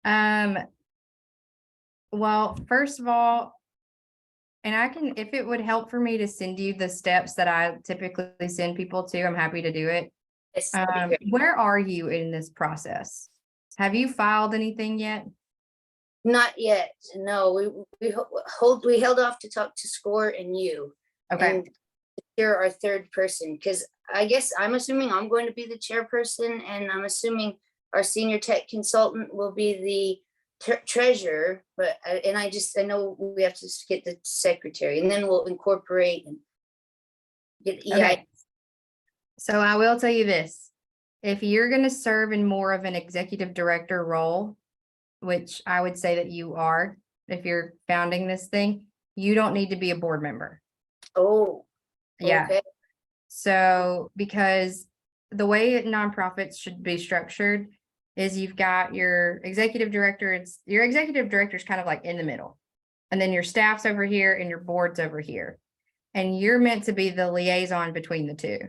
Um, well, first of all, and I can, if it would help for me to send you the steps that I typically send people to, I'm happy to do it. Yes, that'd be great. Where are you in this process? Have you filed anything yet? Not yet. No, we held off to talk to SCORE and you. Okay. And you're our third person, because I guess I'm assuming I'm going to be the chairperson, and I'm assuming our senior tech consultant will be the treasurer. But I know we have to get the secretary, and then we'll incorporate and get EI. Okay. So I will tell you this, if you're going to serve in more of an executive director role, which I would say that you are, if you're founding this thing, you don't need to be a board member. Oh, Yeah. okay. So, because the way nonprofits should be structured is you've got your executive director, your executive director is kind of like in the middle. And then your staff's over here and your board's over here. And you're meant to be the liaison between the two.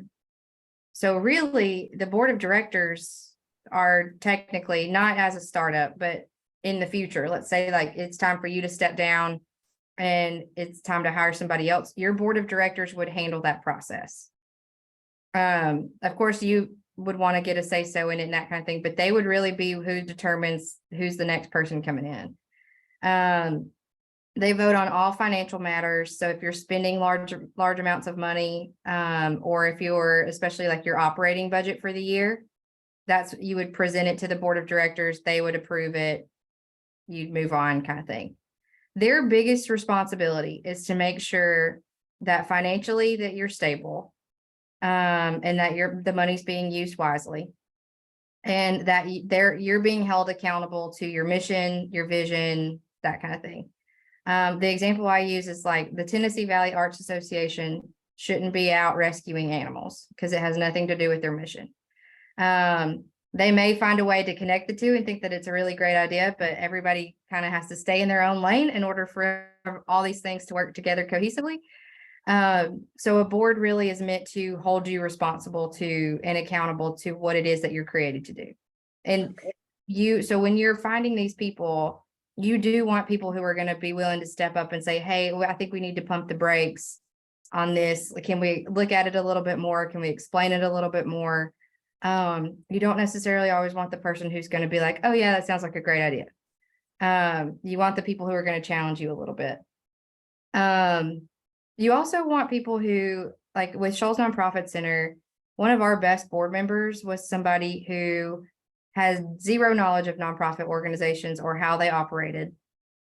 So really, the board of directors are technically not as a startup, but in the future, let's say like it's time for you to step down and it's time to hire somebody else, your board of directors would handle that process. Of course, you would want to get a say-so in it and that kind of thing, but they would really be who determines who's the next person coming in. They vote on all financial matters. So if you're spending large amounts of money, or if you're, especially like your operating budget for the year, you would present it to the board of directors. They would approve it. You'd move on, kind of thing. Their biggest responsibility is to make sure that financially that you're stable, and that the money's being used wisely, and that you're being held accountable to your mission, your vision, that kind of thing. The example I use is like the Tennessee Valley Arts Association shouldn't be out rescuing animals because it has nothing to do with their mission. They may find a way to connect the two and think that it's a really great idea, but everybody kind of has to stay in their own lane in order for all these things to work together cohesively. So a board really is meant to hold you responsible to and accountable to what it is that you're created to do. And so when you're finding these people, you do want people who are going to be willing to step up and say, hey, I think we need to pump the brakes on this. Can we look at it a little bit more? Can we explain it a little bit more? You don't necessarily always want the person who's going to be like, oh yeah, that sounds like a great idea. You want the people who are going to challenge you a little bit. You also want people who, like with Shoals Nonprofit Center, one of our best board members was somebody who has zero knowledge of nonprofit organizations or how they operated.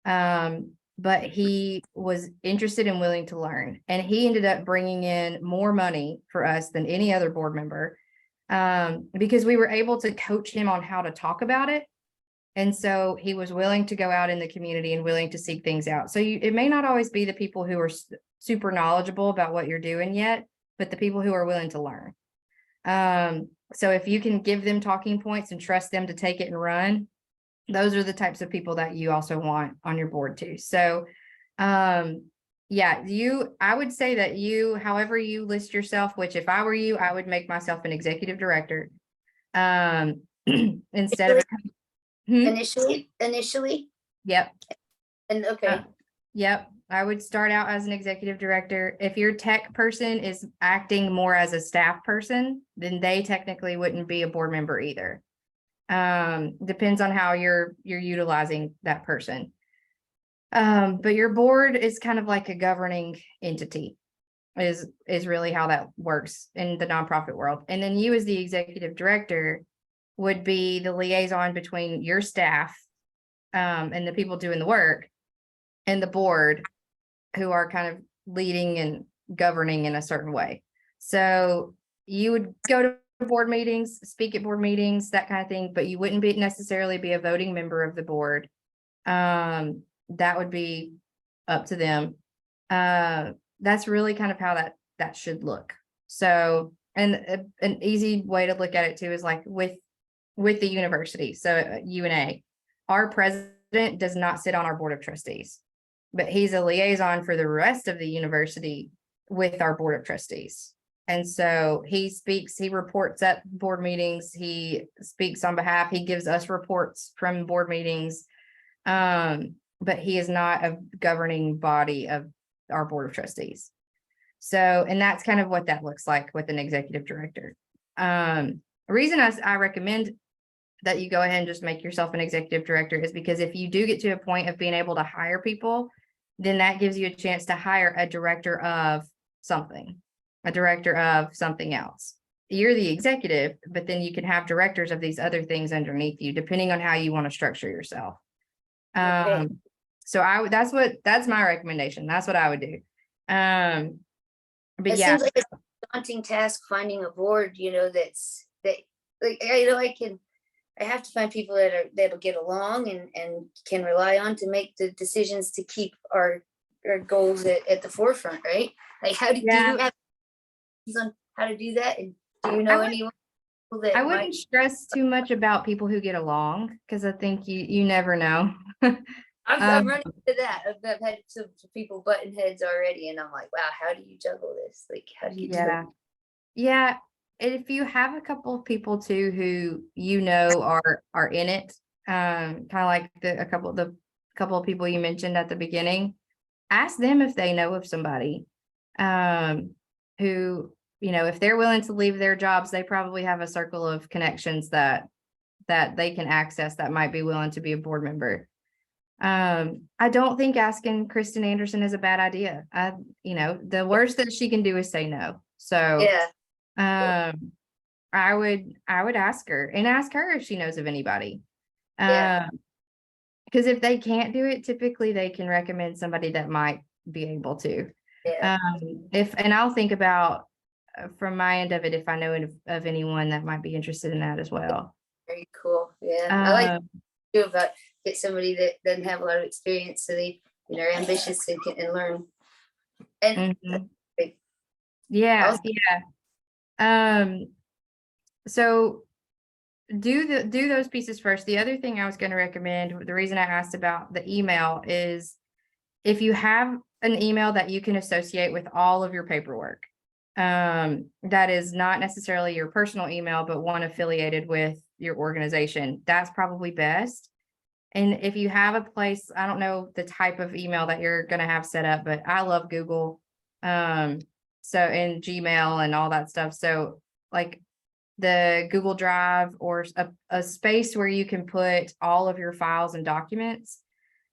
But he was interested and willing to learn. And he ended up bringing in more money for us than any other board member, because we were able to coach him on how to talk about it. And so he was willing to go out in the community and willing to seek things out. So it may not always be the people who are super knowledgeable about what you're doing yet, but the people who are willing to learn. So if you can give them talking points and trust them to take it and run, those are the types of people that you also want on your board too. So, yeah, I would say that however you list yourself, which if I were you, I would make myself an executive director. Instead of initially. Yep. And okay. Yep. I would start out as an executive director. If your tech person is acting more as a staff person, then they technically wouldn't be a board member either. Depends on how you're utilizing that person. But your board is kind of like a governing entity is really how that works in the nonprofit world. And then you as the executive director would be the liaison between your staff, and the people doing the work, and the board, who are kind of leading and governing in a certain way. So you would go to board meetings, speak at board meetings, that kind of thing, but you wouldn't necessarily be a voting member of the board. That would be up to them. That's really kind of how that should look. So, and an easy way to look at it too is like with the university. So UNA, our president does not sit on our board of trustees, but he's a liaison for the rest of the university with our board of trustees. And so he speaks, he reports at board meetings, he speaks on behalf, he gives us reports from board meetings. But he is not a governing body of our board of trustees. So, and that's kind of what that looks like with an executive director. The reason I recommend that you go ahead and just make yourself an executive director is because if you do get to a point of being able to hire people, then that gives you a chance to hire a director of something, a director of something else. You're the executive, but then you can have directors of these other things underneath you, depending on how you want to structure yourself. Okay. So that's my recommendation. That's what I would do. But It yeah, seems like a daunting task finding a board, that like I have to find people that'll get along and can rely on to make the decisions to keep our goals at the forefront, right? Like do Yeah. you have on how to do that? And do you I know would- anyone that I might? wouldn't stress too much about people who get along, because I think you never know. I'm running into that. I've had some people button heads already, and I'm like, wow, how do you juggle this? Like, how do you do Yeah. it? Yeah. If you have a couple of people too who are in it, kind of like the couple of people you mentioned at the beginning, ask them if they know of somebody who, if they're willing to leave their jobs, they probably have a circle of connections that they can access that might be willing to be a board member. I don't think asking Kristen Anderson is a bad idea. The worst that she can do is say no. So Yeah, I would ask her and ask her if she knows of anybody. yeah, Because if they can't do it, typically they can recommend somebody that might be able to. yeah. And I'll think about from my end of it, if I know of anyone that might be interested in that as well. Very cool. Yeah, I like Um, to do about get somebody that doesn't have a lot of experience, so they are ambitious and learn. And mhm. Yeah, also, yeah. So do those pieces first. The other thing I was going to recommend, the reason I asked about the email is if you have an email that you can associate with all of your paperwork, that is not necessarily your personal email, but one affiliated with your organization, that's probably best. And if you have a place, I don't know the type of email that you're going to have set up, but I love Google. So and Gmail and all that stuff. So like the Google Drive or a space where you can put all of your files and documents,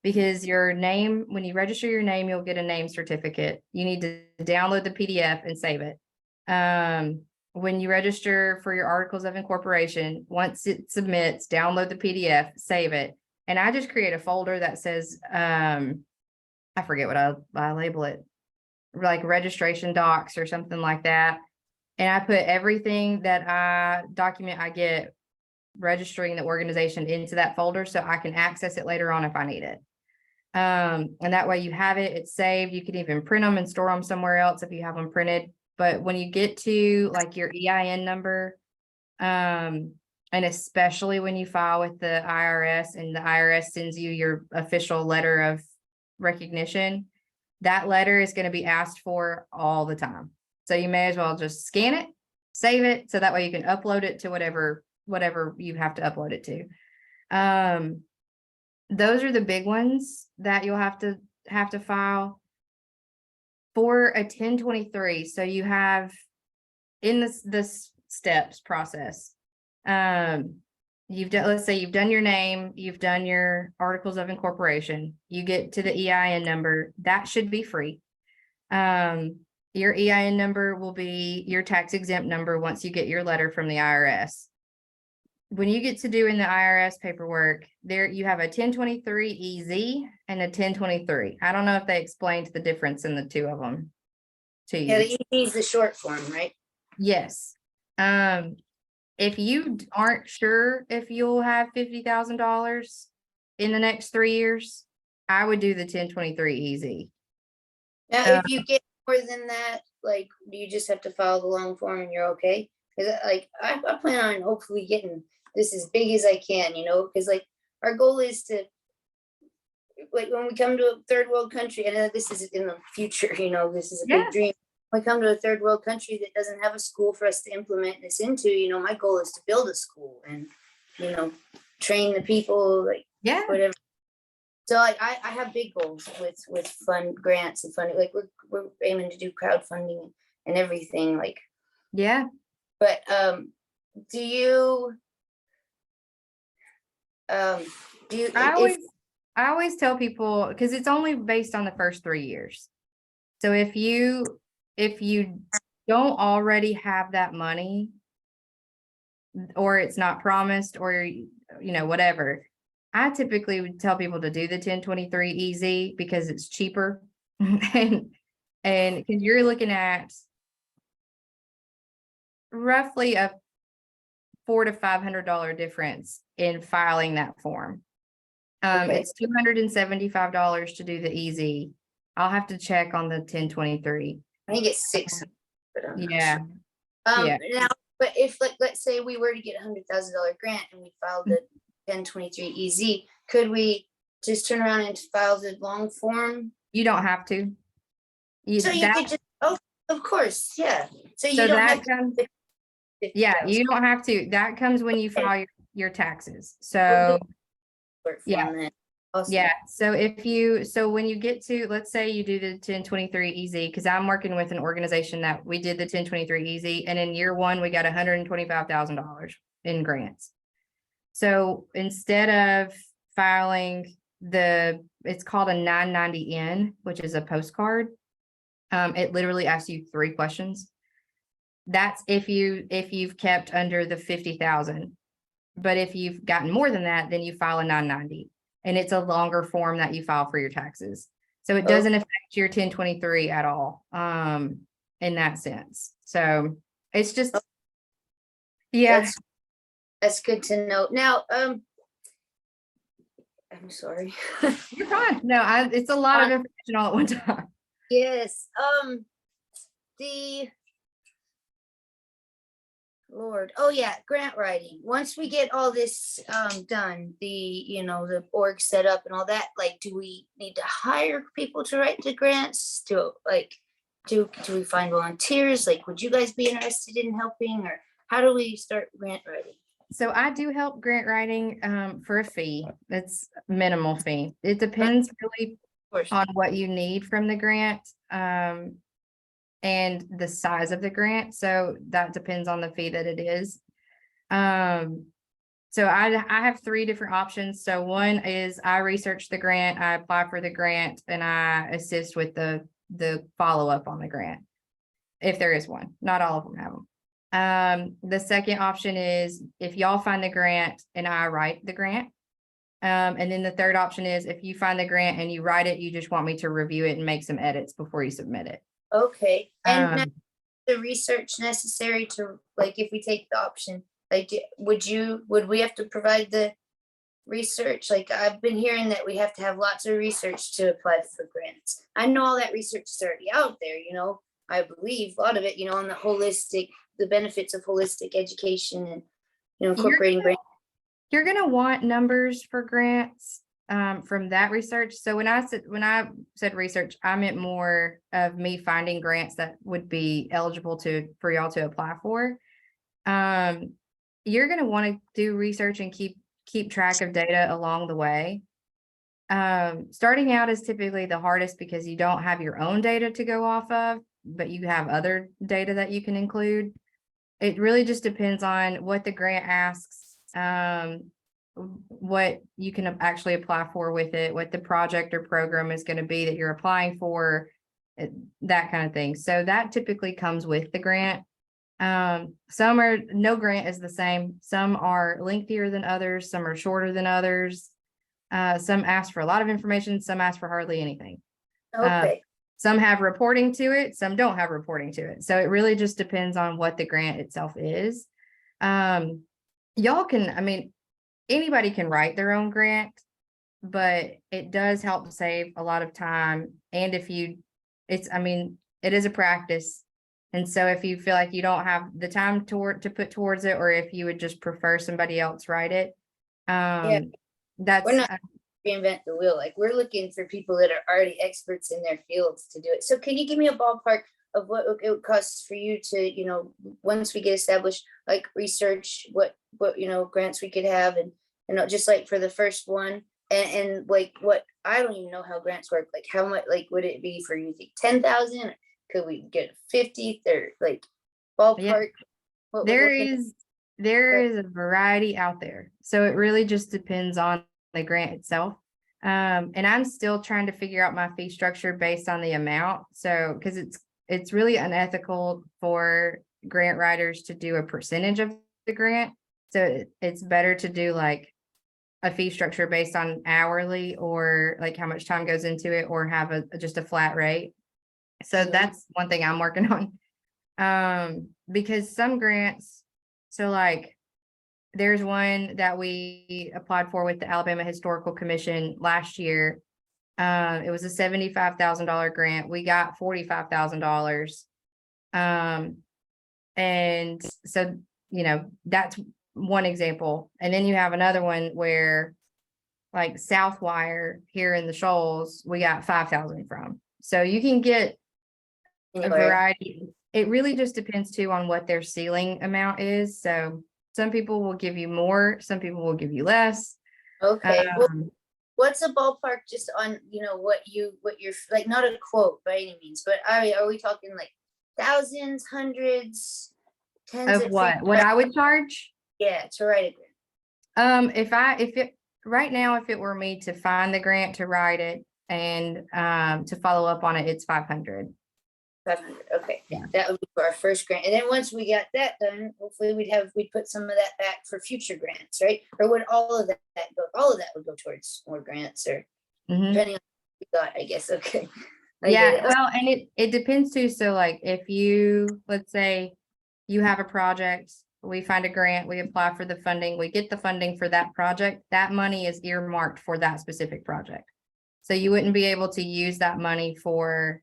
because your name, when you register your name, you'll get a name certificate. You need to download the PDF and save it. When you register for your articles of incorporation, once it submits, download the PDF, save it. And I just create a folder that says, I forget what I label it, like registration docs or something like that. And I put everything document I get registering the organization into that folder so I can access it later on if I need it. And that way you have it, it's saved. You can even print them and store them somewhere else if you have them printed. But when you get to like your EIN number, and especially when you file with the IRS and the IRS sends you your official letter of recognition, that letter is going to be asked for all the time. So you may as well just scan it, save it, so that way you can upload it to whatever you have to upload it to. Those are the big ones that you'll have to file for a 1023. So you have in this steps process, let's say you've done your name, you've done your articles of incorporation, you get to the EIN number, that should be free. Your EIN number will be your tax exempt number once you get your letter from the IRS. When you get to doing the IRS paperwork, there you have a 1023 EZ and a 1023. I don't know if they explained the difference in the two of them to you. yeah, the ED is the short form, right? Yes. If you aren't sure if you'll have $50,000 in the next 3 years, I would do the 1023 EZ. Now, if you get more than that, like, do you just have to file the long form and you're okay? Because I plan on hopefully getting this as big as I can, because like our goal is to, like, when we come to a third world country, and this is in the future, this is a Yeah. big dream. we come to a third world country that doesn't have a school for us to implement this into, my goal is to build a school and, train the people, like Yeah, whatever. So like I have big goals with fund grants and funding. Like we're aiming to do crowdfunding and everything. Like, yeah. but do you do you if I always tell people, because it's only based on the first 3 years. So if you don't already have that money, or it's not promised, or whatever, I typically would tell people to do the 1023 easy because it's cheaper. and because you're looking at roughly a $400 to $500 difference in filing that form. Okay. It's $275 to do the easy. I'll have to check on the 1023. I think it's 6, but I'm not Yeah. sure. Yeah. Now, but if let's say we were to get $100,000 grant and we filed the 1023 EZ, could we just turn around and file the long form? You don't have to. So you could just, of course, yeah. So you So don't that have to. comes, yeah, you don't have to. That comes when you file your taxes. So yeah. Awesome. Yeah. So when you get to, let's say you do the 1023 easy, because I'm working with an organization that we did the 1023 easy, and in year 1 we got $125,000 in grants. So instead of filing it's called a 990N, which is a postcard. It literally asks you 3 questions. That's if you've kept under the 50,000. But if you've gotten more than that, then you file a 990, and it's a longer form that you file for your taxes. So it doesn't affect your 1023 at all, in that sense. So it's just, yeah. That's good to know. Now, I'm sorry. You're fine. No, it's a lot of information all at one time. Yes. The Lord. Oh yeah, grant writing. Once we get all this done, the org set up and all that, like, do we need to hire people to write the grants? Do we find volunteers? Like, would you guys be interested in helping, or how do we start grant writing? So I do help grant writing for a fee. It's minimal fee. It depends really on what you need from the grant and the size of the grant. So that depends on the fee that it is. So I have 3 different options. So one is I research the grant, I apply for the grant, and I assist with the follow-up on the grant, if there is one. Not all of them have them. The second option is if y'all find the grant and I write the grant. And then the third option is if you find the grant and you write it, you just want me to review it and make some edits before you submit it. Okay. And now the research necessary to, like, if we take the option, like, would we have to provide the research? Like, I've been hearing that we have to have lots of research to apply for grants. I know all that research is already out there, I believe a lot of it, on the benefits of holistic education and, incorporating grants. You're going to want numbers for grants from that research. So when I said research, I meant more of me finding grants that would be eligible for y'all to apply for. You're going to want to do research and keep track of data along the way. Starting out is typically the hardest because you don't have your own data to go off of, but you have other data that you can include. It really just depends on what the grant asks, what you can actually apply for with it, what the project or program is going to be that you're applying for, that kind of thing. So that typically comes with the grant. No grant is the same. Some are lengthier than others. Some are shorter than others. Some ask for a lot of information. Some ask for hardly anything. Okay. Some have reporting to it. Some don't have reporting to it. So it really just depends on what the grant itself is. Anybody can write their own grant, but it does help to save a lot of time. And it is a practice. And so if you feel like you don't have the time to put towards it, or if you would just prefer somebody else write it, that's, we're not reinvent the wheel. Like, we're looking for people that are already experts in their fields to do it. So can you give me a ballpark of what it costs for you to, you know, once we get established, like research what, grants we could have, and, just like for the first one, and like what, I don't even know how grants work, like how much, like, would it be for, you think 10,000? Could we get 50, or like ballpark? What we're There looking is a variety out there. So it really just depends on the grant itself. And I'm still trying to figure out my fee structure based on the amount. So, because it's really unethical for grant writers to do a percentage of the grant. So it's better to do like a fee structure based on hourly, or like how much time goes into it, or have just a flat rate. So Mhm. that's one thing I'm working on. Because some grants, so like there's one that we applied for with the Alabama Historical Commission last year. It was a $75,000 grant. We got $45,000. And so, that's one example. And then you have another one where like Southwire here in the Shoals, we got 5,000 from. So you can get a anywhere. variety. It really just depends too on what their ceiling amount is. So some people will give you more, some people will give you less. Okay, well, Um, what's a ballpark just on, what you're like, not a quote by any means, but are we talking like thousands, hundreds, tens of of what I would charge. yeah, to write a grant? Right now, if it were me to find the grant, to write it, and to follow up on it, it's 500. 500, okay. Yeah. That would be for our first grant, and then once we got that done, hopefully we'd put some of that back for future grants, right? Or would all of that would go towards more grants, or Mhm. depending on what we got, I guess, okay. I get Yeah, it. well, and it depends too. So like if you, let's say you have a project, we find a grant, we apply for the funding, we get the funding for that project, that money is earmarked for that specific project. So you wouldn't be able to use that money for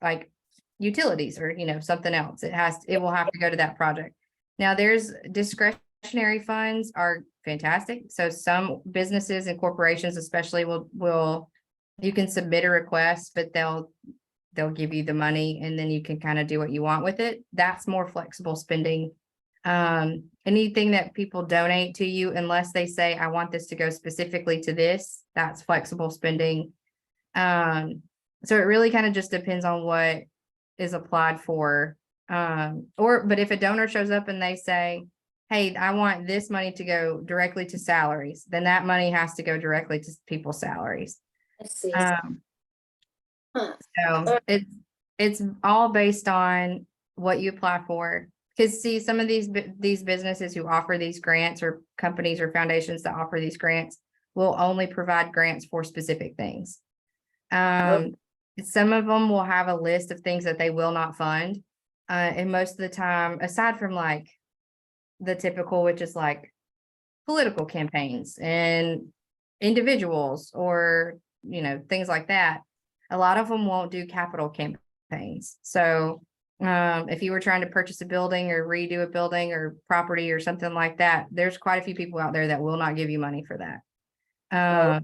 like utilities or, something else. It will have to go to that project. Now there's discretionary funds are fantastic. So some businesses and corporations especially will you can submit a request, but they'll give you the money and then you can kind of do what you want with it. That's more flexible spending. Anything that people donate to you, unless they say, I want this to go specifically to this, that's flexible spending. So it really kind of just depends on what is applied for. But if a donor shows up and they say, hey, I want this money to go directly to salaries, then that money has to go directly to people's salaries. I see. So it's all based on what you apply for. Because see, some of these businesses who offer these grants, or companies or foundations that offer these grants, will only provide grants for specific things. Some of them will have a list of things that they will not fund. And most of the time, aside from like the typical, which is like political campaigns and individuals, or, things like that, a lot of them won't do capital campaigns. So if you were trying to purchase a building or redo a building or property or something like that, there's quite a few people out there that will not give you money for that.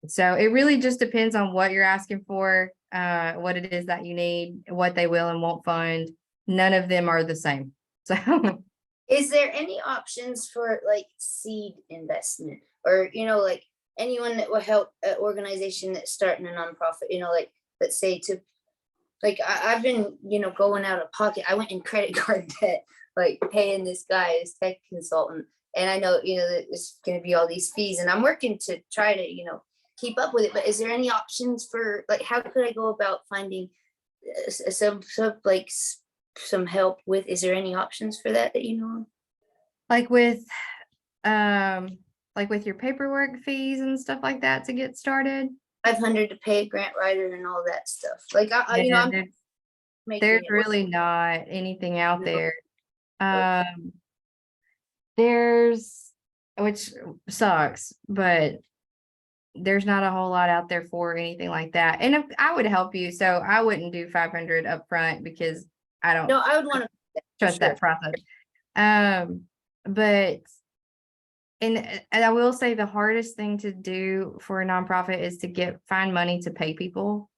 So it really just depends on what you're asking for, what it is that you need, what they will and won't fund. None of them are the same. So Is there any options for like seed investment, or, like anyone that will help an organization that's starting a nonprofit, like, let's say to, like, I've been, going out of pocket. I went in credit card debt, like paying this guy, his tech consultant. And I know, that there's going to be all these fees, and I'm working to try to, keep up with it. But is there any options for, like, how could I go about finding some help with, is there any options for that you know of? like with your paperwork fees and stuff like that to get started. 500 to pay a grant writer and all that stuff. Like, Yeah, I'm making there's it work. really not anything out No. there. Okay. There's, which sucks, but there's not a whole lot out there for anything like that. And if I would help you, so I wouldn't do 500 up front because I don't No, I would want to trust that process. But and I will say the hardest thing to do for a nonprofit is to find money to pay people.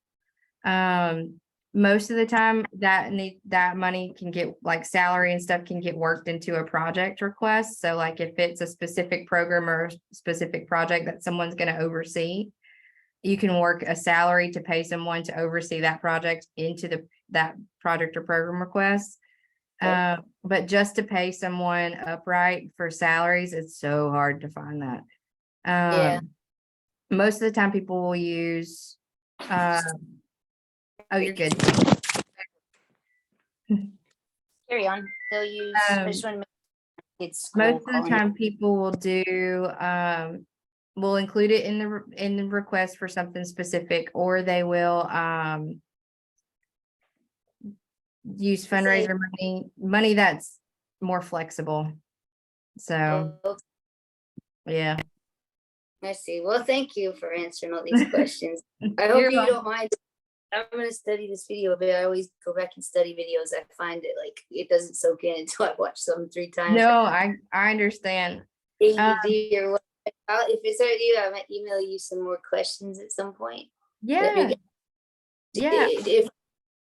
most of the time that money can get, like salary and stuff can get worked into a project request. So like if it's a specific program or a specific project that someone's going to oversee, you can work a salary to pay someone to oversee that project into that project or program request. Okay. But just to pay someone upright for salaries, it's so hard to find that. Yeah. Most of the time people will use, oh, you're good. Carry on. They'll use, I just want to make it's Most cool of the calling. time people will do, will include it in the request for something specific, or they will, use fundraiser money that's more flexible. So, Oh, yeah. I see. Well, thank you for answering all these questions. I You're hope you welcome. don't mind. I'm gonna study this video, but I always go back and study videos. I find it like it doesn't soak in until I watch them 3 times. No, I understand. ADD or what. If it's already you, I might email you some more questions at some point. Yeah. Yeah. If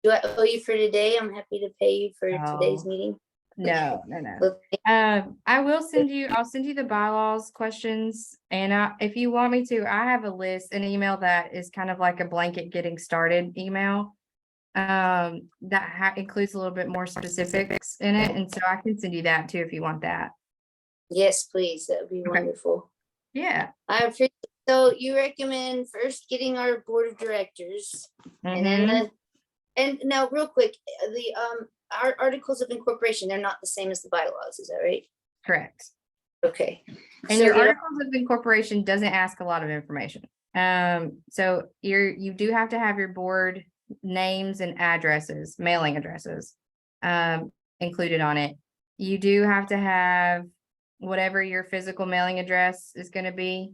do I owe you for today? I'm happy to pay you for today's No. meeting. No. Well, I'll send you the bylaws questions. And if you want me to, I have an email that is kind of like a blanket getting started email. That includes a little bit more specifics in it. And so I can send you that too, if you want that. yes, please. That would be wonderful. Yeah. I appreciate. So you recommend first getting our board of directors, and then and now real quick, our articles of incorporation, they're not the same as the bylaws, is that right? Correct. Okay. And your articles of incorporation doesn't ask a lot of information. So you do have to have your board names and addresses, mailing addresses, included on it. You do have to have whatever your physical mailing address is going to be,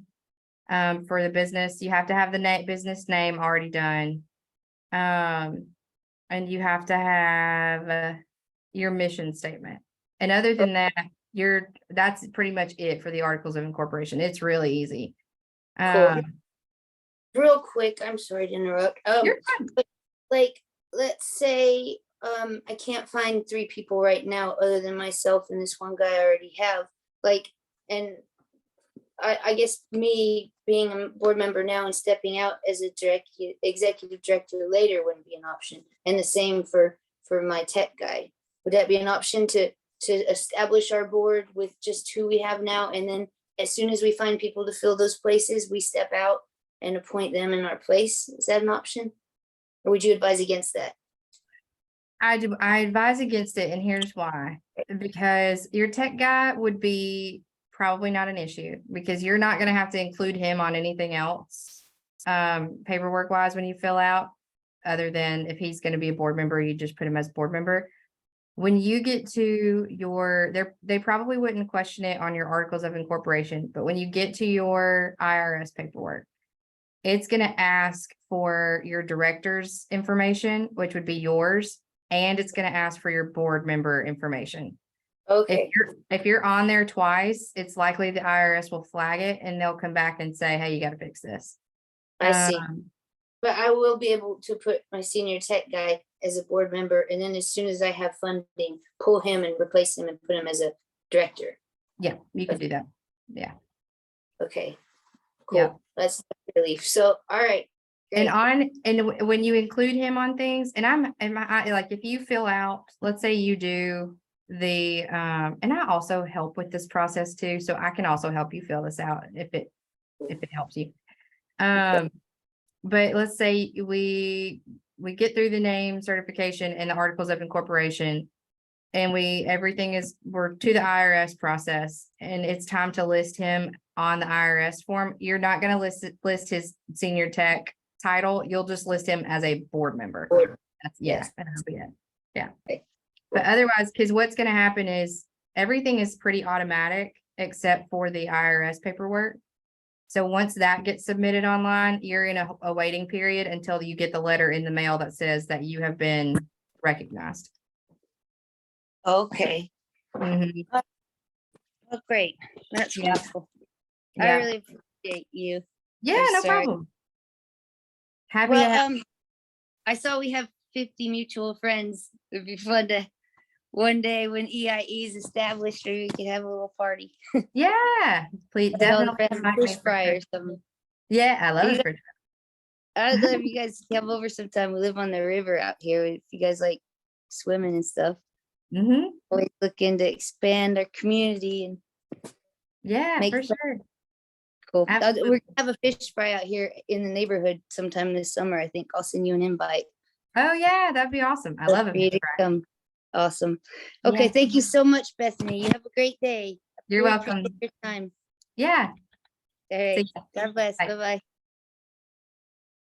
for the business. You have to have the business name already done. And you have to have your mission statement. And other than that, that's pretty much it for the articles of incorporation. It's really easy. Cool. Real quick, I'm sorry to interrupt. You're fine. But like, let's say I can't find 3 people right now other than myself and this one guy I already have. Like, and I guess me being a board member now and stepping out as a executive director later wouldn't be an option. And the same for my tech guy. Would that be an option to establish our board with just who we have now? And then as soon as we find people to fill those places, we step out and appoint them in our place? Is that an option? Or would you advise against that? I advise against it, and here's why. Because your tech guy would be probably not an issue, because you're not going to have to include him on anything else, paperwork wise, when you fill out, other than if he's going to be a board member, you just put him as board member. When you get to they probably wouldn't question it on your articles of incorporation, but when you get to your IRS paperwork, it's going to ask for your director's information, which would be yours, and it's going to ask for your board member information. Okay. If you're on there twice, it's likely the IRS will flag it and they'll come back and say, hey, you got to fix this. I see. But I will be able to put my senior tech guy as a board member, and then as soon as I have funding, pull him and replace him and put him as a director. Yeah, you can do that. Yeah. Okay. Cool. Yeah. That's a relief. So, all right. Great. And when you include him on things, and like, if you fill out, let's say you do the, and I also help with this process too. So I can also help you fill this out if it helps you. But let's say we get through the name certification and the articles of incorporation, and we're to the IRS process, and it's time to list him on the IRS form. You're not going to list his senior tech title. You'll just list him as a board member. That'll be it. Yeah. Okay. But otherwise, because what's going to happen is everything is pretty automatic except for the IRS paperwork. So once that gets submitted online, you're in a waiting period until you get the letter in the mail that says that you have been recognized. Okay. Mhm. Oh, great. That's Yeah. wonderful. Yeah. I really appreciate you. Yeah, I'm no sorry. problem. Happy to have. I saw we have 50 mutual friends. It'd be fun to one day when EIE is established, or we could have a little party. Yeah, please Like all the definitely. friends, invite me fish for fry sure. or something. Yeah, I love You a guys- fish I'd love you guys to come over sometime. We live on the river out here. If you guys like swimming and stuff, fry. Hmm. always looking to expand our community and Yeah, make for fun. sure. Cool. Absolutely. We're gonna have a fish fry out here in the neighborhood sometime this summer. I think I'll send you an invite. Oh, yeah, that'd be awesome. I love for you it. to come. Awesome. Yeah. Okay, thank you so much, Bethany. You have a great day. You're Really welcome. appreciate your time. Yeah. All right. ya. God bless. Bye. Bye-bye.